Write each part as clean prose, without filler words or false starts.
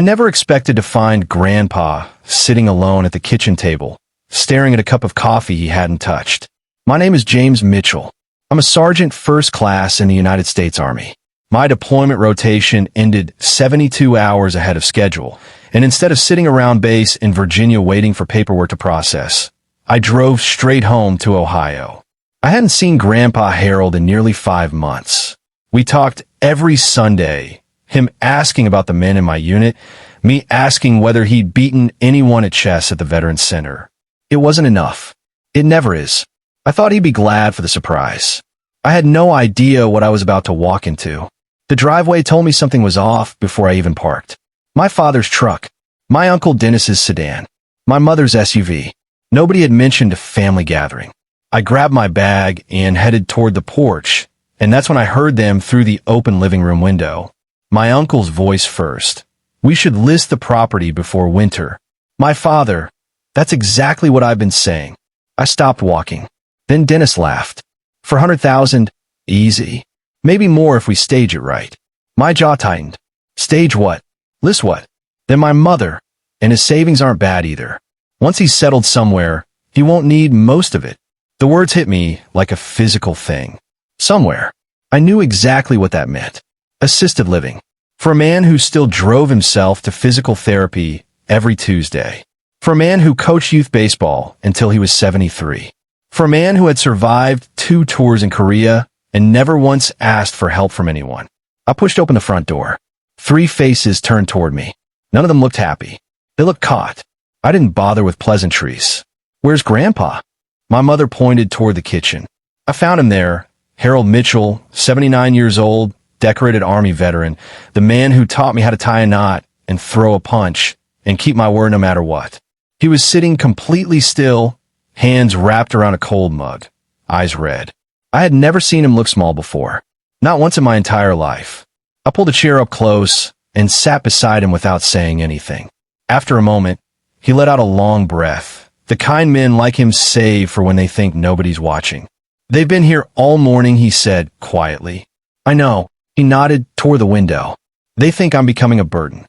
I never expected to find Grandpa sitting alone at the kitchen table, staring at a cup of coffee he hadn't touched. My name is James Mitchell. I'm a sergeant first class in the United States Army. My deployment rotation ended 72 hours ahead of schedule, and instead of sitting around base in Virginia waiting for paperwork to process, I drove straight home to Ohio. I hadn't seen Grandpa Harold in nearly 5 months. We talked every Sunday, him asking about the men in my unit, me asking whether he'd beaten anyone at chess at the Veterans Center. It wasn't enough. It never is. I thought he'd be glad for the surprise. I had no idea what I was about to walk into. The driveway told me something was off before I even parked. My father's truck, my Uncle Dennis's sedan, my mother's SUV. Nobody had mentioned a family gathering. I grabbed my bag and headed toward the porch, and that's when I heard them through the open living room window. My uncle's voice first. We should list the property before winter. My father, that's exactly what I've been saying. I stopped walking. Then Dennis laughed. For 100,000, easy. Maybe more if we stage it right. My jaw tightened. Stage what? List what? Then my mother, and his savings aren't bad either. Once he's settled somewhere, he won't need most of it. The words hit me like a physical thing. Somewhere. I knew exactly what that meant. Assisted living. For a man who still drove himself to physical therapy every Tuesday. For a man who coached youth baseball until he was 73. For a man who had survived 2 tours in Korea and never once asked for help from anyone. I pushed open the front door. 3 faces turned toward me. None of them looked happy. They looked caught. I didn't bother with pleasantries. Where's Grandpa? My mother pointed toward the kitchen. I found him there. Harold Mitchell, 79 years old, decorated Army veteran, the man who taught me how to tie a knot and throw a punch and keep my word no matter what. He was sitting completely still, hands wrapped around a cold mug, eyes red. I had never seen him look small before. Not once in my entire life. I pulled a chair up close and sat beside him without saying anything. After a moment, he let out a long breath, the kind men like him save for when they think nobody's watching. They've been here all morning, he said quietly. I know. He nodded toward the window. They think I'm becoming a burden.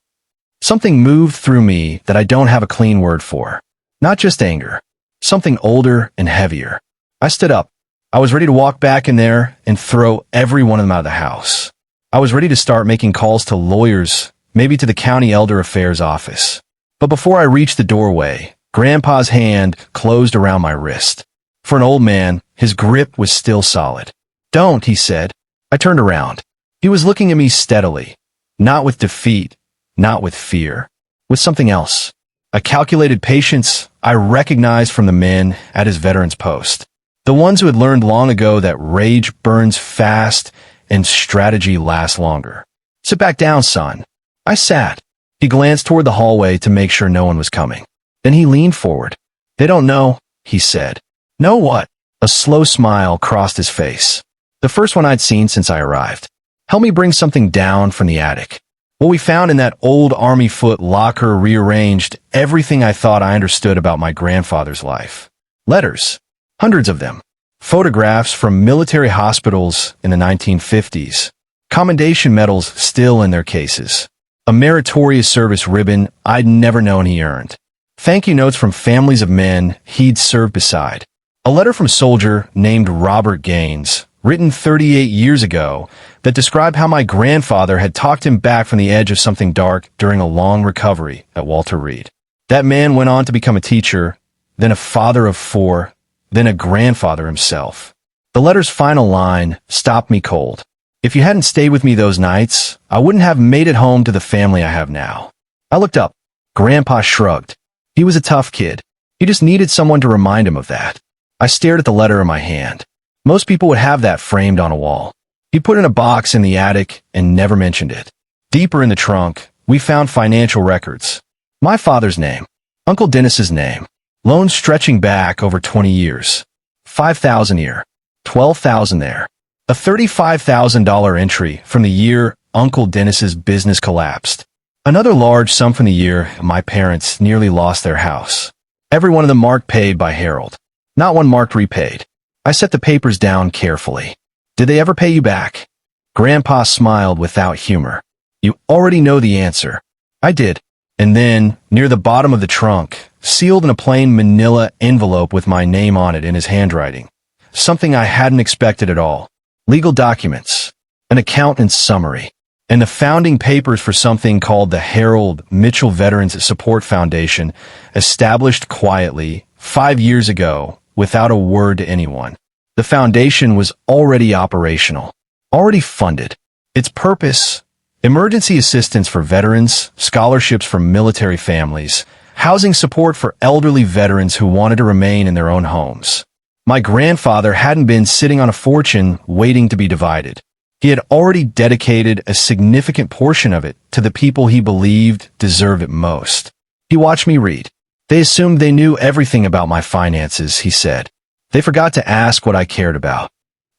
Something moved through me that I don't have a clean word for. Not just anger. Something older and heavier. I stood up. I was ready to walk back in there and throw every one of them out of the house. I was ready to start making calls to lawyers, maybe to the county elder affairs office. But before I reached the doorway, Grandpa's hand closed around my wrist. For an old man, his grip was still solid. Don't, he said. I turned around. He was looking at me steadily. Not with defeat, not with fear. With something else. A calculated patience I recognized from the men at his veterans post. The ones who had learned long ago that rage burns fast and strategy lasts longer. Sit back down, son. I sat. He glanced toward the hallway to make sure no one was coming. Then he leaned forward. They don't know, he said. Know what? A slow smile crossed his face. The first one I'd seen since I arrived. Help me bring something down from the attic. What we found in that old Army foot locker rearranged everything I thought I understood about my grandfather's life. Letters. Hundreds of them. Photographs from military hospitals in the 1950s. Commendation medals still in their cases. A meritorious service ribbon I'd never known he earned. Thank you notes from families of men he'd served beside. A letter from a soldier named Robert Gaines, written 38 years ago, that described how my grandfather had talked him back from the edge of something dark during a long recovery at Walter Reed. That man went on to become a teacher, then a father of 4, then a grandfather himself. The letter's final line stopped me cold. If you hadn't stayed with me those nights, I wouldn't have made it home to the family I have now. I looked up. Grandpa shrugged. He was a tough kid. He just needed someone to remind him of that. I stared at the letter in my hand. Most people would have that framed on a wall. He put it in a box in the attic and never mentioned it. Deeper in the trunk, we found financial records. My father's name. Uncle Dennis's name. Loans stretching back over 20 years. $5,000 here. $12,000 there. A $35,000 entry from the year Uncle Dennis's business collapsed. Another large sum from the year my parents nearly lost their house. Every one of them marked paid by Harold. Not one marked repaid. I set the papers down carefully. Did they ever pay you back? Grandpa smiled without humor. You already know the answer. I did. And then, near the bottom of the trunk, sealed in a plain manila envelope with my name on it in his handwriting. Something I hadn't expected at all. Legal documents, an accountant's summary, and the founding papers for something called the Harold Mitchell Veterans Support Foundation, established quietly 5 years ago without a word to anyone. The foundation was already operational, already funded. Its purpose: emergency assistance for veterans, scholarships for military families, housing support for elderly veterans who wanted to remain in their own homes. My grandfather hadn't been sitting on a fortune waiting to be divided. He had already dedicated a significant portion of it to the people he believed deserved it most. He watched me read. They assumed they knew everything about my finances, he said. They forgot to ask what I cared about.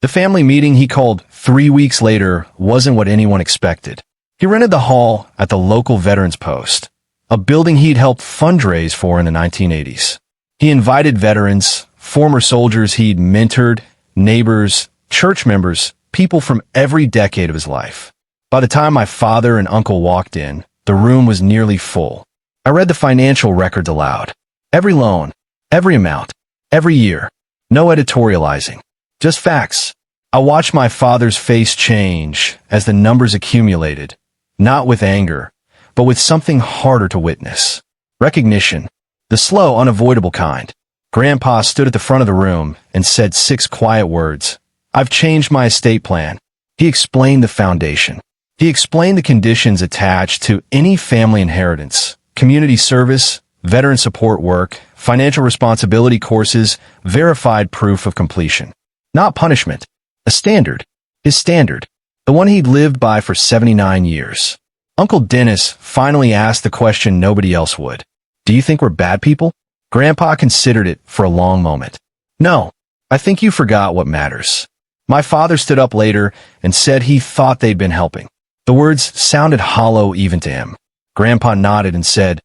The family meeting he called 3 weeks later wasn't what anyone expected. He rented the hall at the local Veterans Post, a building he'd helped fundraise for in the 1980s. He invited veterans, former soldiers he'd mentored, neighbors, church members, people from every decade of his life. By the time my father and uncle walked in, the room was nearly full. I read the financial records aloud. Every loan, every amount, every year. No editorializing. Just facts. I watched my father's face change as the numbers accumulated, not with anger, but with something harder to witness. Recognition. The slow, unavoidable kind. Grandpa stood at the front of the room and said 6 quiet words. I've changed my estate plan. He explained the foundation. He explained the conditions attached to any family inheritance, community service, veteran support work, financial responsibility courses, verified proof of completion. Not punishment. A standard. His standard. The one he'd lived by for 79 years. Uncle Dennis finally asked the question nobody else would. Do you think we're bad people? Grandpa considered it for a long moment. No, I think you forgot what matters. My father stood up later and said he thought they'd been helping. The words sounded hollow even to him. Grandpa nodded and said,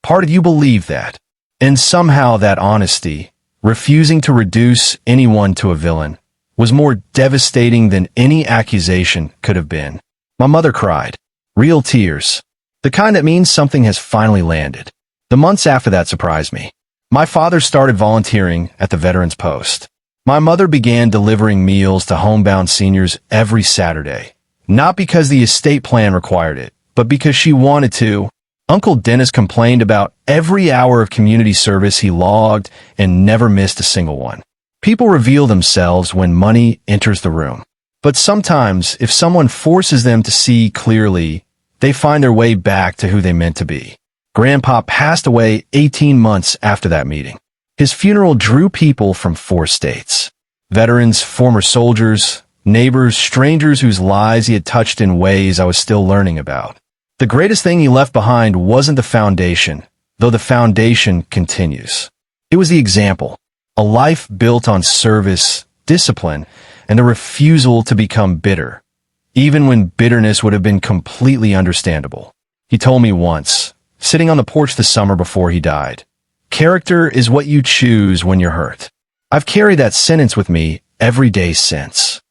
part of you believed that. And somehow that honesty, refusing to reduce anyone to a villain, was more devastating than any accusation could have been. My mother cried. Real tears. The kind that means something has finally landed. The months after that surprised me. My father started volunteering at the Veterans Post. My mother began delivering meals to homebound seniors every Saturday. Not because the estate plan required it, but because she wanted to. Uncle Dennis complained about every hour of community service he logged and never missed a single one. People reveal themselves when money enters the room. But sometimes, if someone forces them to see clearly, they find their way back to who they meant to be. Grandpa passed away 18 months after that meeting. His funeral drew people from 4 states. Veterans, former soldiers, neighbors, strangers whose lives he had touched in ways I was still learning about. The greatest thing he left behind wasn't the foundation, though the foundation continues. It was the example. A life built on service, discipline, and the refusal to become bitter, even when bitterness would have been completely understandable. He told me once, sitting on the porch the summer before he died, character is what you choose when you're hurt. I've carried that sentence with me every day since.